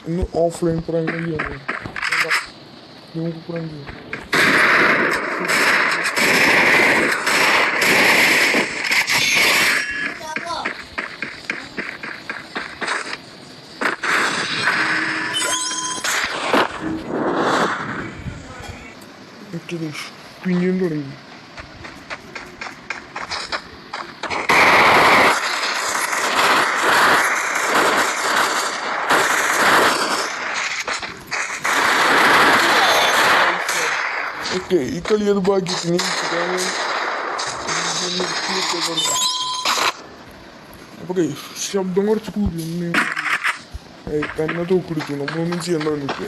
ഇന്ന് offline prank ചെയ്യണം. നമുക്ക് പ്രാങ്ക് ചെയ്യാം. പിന്നെയും തുടങ്ങി. ഓക്കെ, ഈ കളി അത് ഭാഗ്യത്തിന് അപ്പൊ ശബ്ദം കുറച്ച് കൂടി തന്നെ തൂക്കെടുത്തു. നമ്മളൊന്നും ചെയ്യണ്ട വന്നിട്ട്.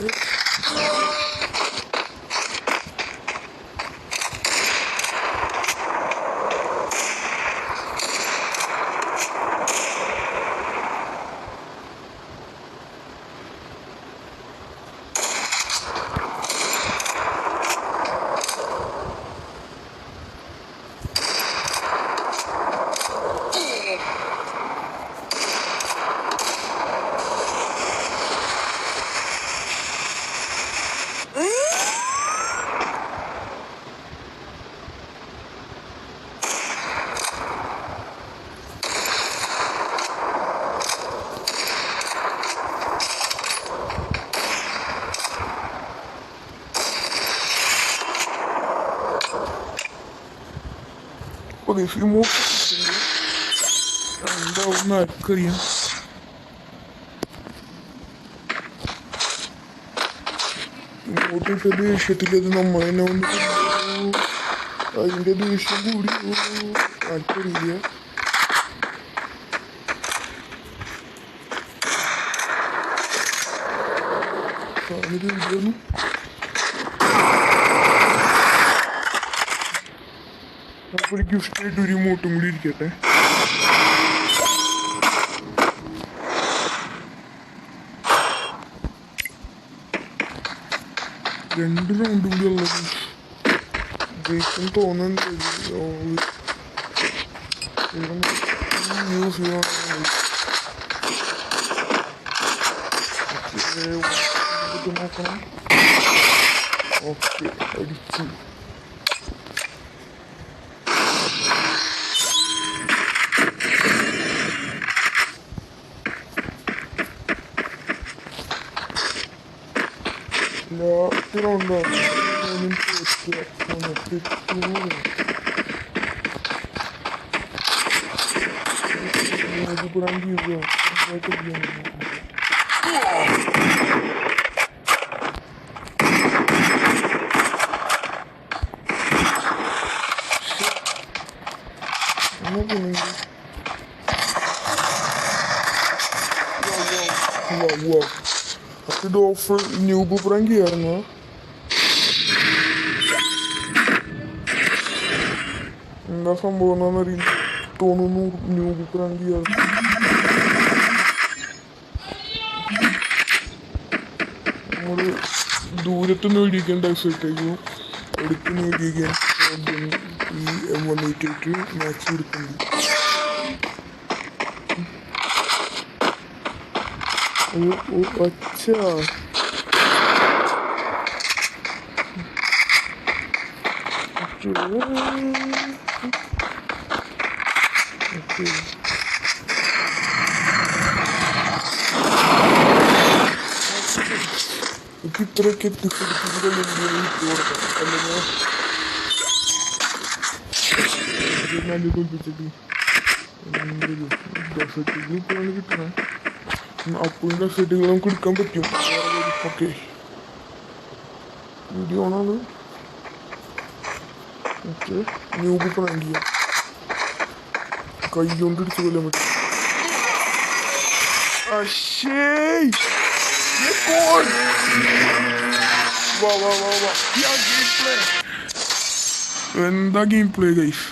എന്താവുന്ന ആർക്കറിയാം. ഇങ്ങോട്ടിട്ട ദേഷ്യത്തിലത് നമ്മൾ തന്നെ വന്നിട്ട് അതിൻ്റെ ദേഷ്യം കൂടിയോ ആർക്കറിയില്ല. അപ്പോൾ ഗിഫ്റ്റായിട്ട് ഒരു റിമോട്ടും കൂടി ഇരിക്കട്ടെ. രണ്ട് റൗണ്ടും കൂടി ഉള്ളത് ജയിക്കും തോന്നുന്നുണ്ട്. യൂസ് നോക്കണം. ഓക്കെ, അടിച്ചു. ലാസ്റ്റ് റൗണ്ടാണ്. ഇത് ഓഫ് ന്യൂബ് പ്രാങ്ക് ചെയ്യാറുണ്ടോ? എന്താ സംഭവം എന്നാന്നറിയില്ല. തോന്നുന്നു ന്യൂബ് പ്രാങ്ക് ചെയ്യാറ്. നമ്മള് ദൂരത്ത് നേടിയിരിക്കാൻ ഡൈസൈറ്റേക്കോ എടുത്ത് നേടിയിരിക്കാൻ ഈ M188 മാക്സ് എടുക്കുന്നുണ്ട്. अच्छा इतने कितने അപ്പോഴത്തെ സെറ്റുകൾ നമുക്ക് എടുക്കാൻ പറ്റും. ഓക്കെ, വീഡിയോ ആണത്. ഓക്കെ, ന്യൂബ് പ്രാങ്ക് ചെയ്യാം. കൈ കൊണ്ട് ഇടിച്ച് കൊല്ലാൻ പറ്റും. എന്താ ഗെയിം പ്ലേ ഗൈസ്,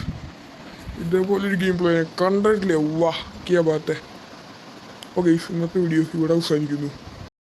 ഇതേപോലെ ഒരു ഗെയിം പ്ലേ കണ്ടിട്ടില്ലേ? വാ, കിയാ ബാത്തെ. ഓക്കെ, ഇന്നത്തെ വീഡിയോ ഇവിടെ അവസാനിക്കുന്നു.